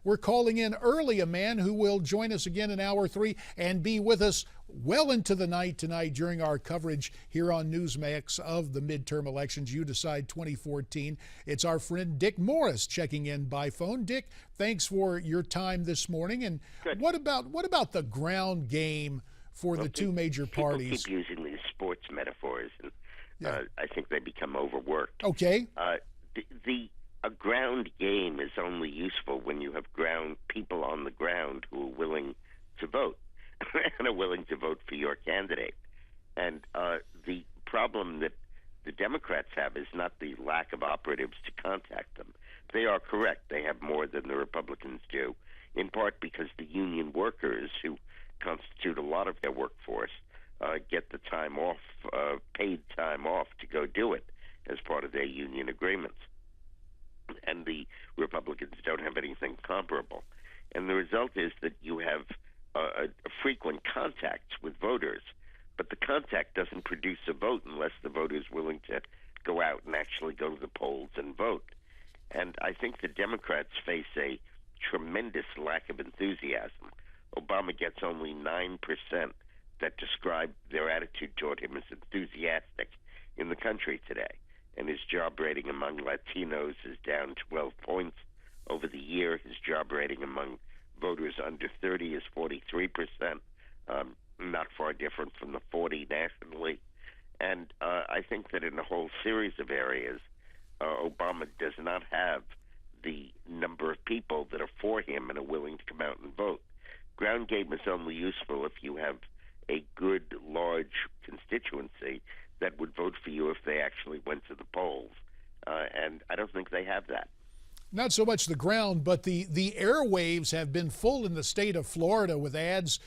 we're calling in early a man who will join us again in hour 3 and be with us well into the night tonight during our coverage here on Newsmax of the midterm elections. You Decide 2014. It's our friend Dick Morris checking in by phone. Dick, thanks for your time this morning. And Good. what about the ground game for the two major parties? People keep using these sports metaphors, and I think they become overworked. Okay. A ground game is only useful when you have people on the ground who are willing to vote and are willing to vote for your candidate. And the problem that the Democrats have is not the lack of operatives to contact them. They are correct. They have more than the Republicans do, in part because the union workers, who constitute a lot of their workforce, get the time off, paid time off to go do it as part of their union agreements. And the Republicans don't have anything comparable. And the result is that you have frequent contacts with voters, but the contact doesn't produce a vote unless the voter is willing to go out and actually go to the polls and vote. And I think the Democrats face a tremendous lack of enthusiasm. Obama gets only 9% that describe their attitude toward him as enthusiastic in the country today. And his job rating among Latinos is down 12 points over the year. His job rating among voters under 30 is 43%, not far different from the 40 nationally. And I think that in a whole series of areas, Obama does not have the number of people that are for him and are willing to come out and vote. Ground game is only useful if you have a good, large constituency that would vote for you if they actually went to the polls. And I don't think they have that. Not so much the ground, but the airwaves have been full in the state of Florida with ads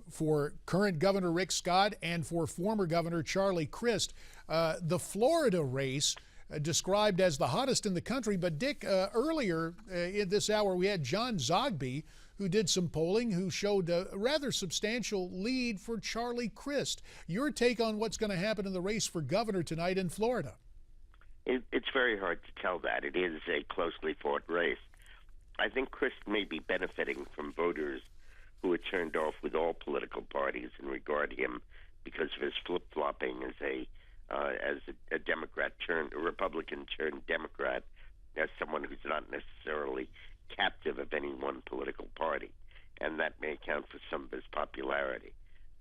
for current Governor Rick Scott and for former Governor Charlie Crist. The Florida race described as the hottest in the country. But Dick, earlier in this hour, we had John Zogby, who did some polling, who showed a rather substantial lead for Charlie Crist. Your take on what's going to happen in the race for governor tonight in Florida? It's very hard to tell that. It is a closely fought race. I think Crist may be benefiting from voters who are turned off with all political parties and regard him because of his flip-flopping as a Democrat turned, a Republican turned Democrat, as someone who's not necessarily captive of any one political party, and that may account for some of his popularity.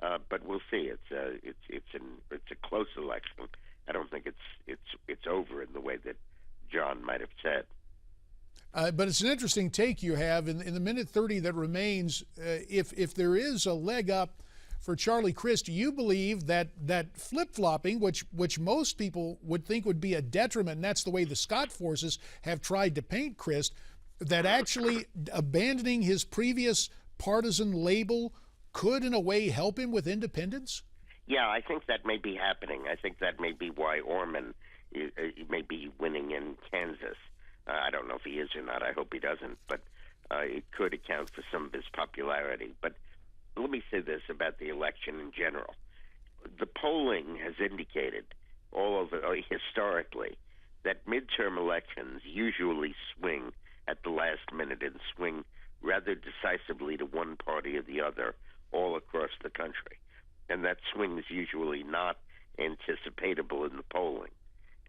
But we'll see. It's a close election. I don't think it's over in the way that John might have said. But it's an interesting take you have in the minute 30 that remains. If there is a leg up for Charlie Crist, you believe that flip-flopping, which most people would think would be a detriment, and that's the way the Scott forces have tried to paint Crist, that actually abandoning his previous partisan label could in a way help him with independence? Yeah, I think that may be happening. I think that may be why Orman may be winning in Kansas. I don't know if he is or not. I hope he doesn't, but it could account for some of his popularity. But let me say this about the election in general. The polling has indicated all over historically that midterm elections usually swing at the last minute and swing rather decisively to one party or the other all across the country. And that swing is usually not anticipatable in the polling.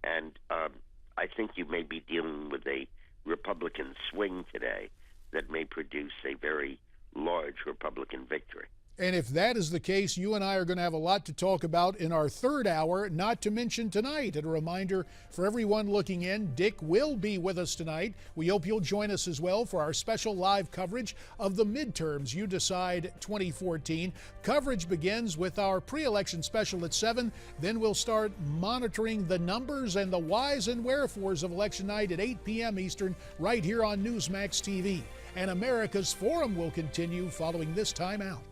And I think you may be dealing with a Republican swing today that may produce a very large Republican victory. And if that is the case, you and I are going to have a lot to talk about in our third hour, not to mention tonight. And a reminder for everyone looking in, Dick will be with us tonight. We hope you'll join us as well for our special live coverage of the midterms You Decide 2014. Coverage begins with our pre-election special at 7. Then we'll start monitoring the numbers and the whys and wherefores of election night at 8 p.m. Eastern right here on Newsmax TV. And America's Forum will continue following this time out.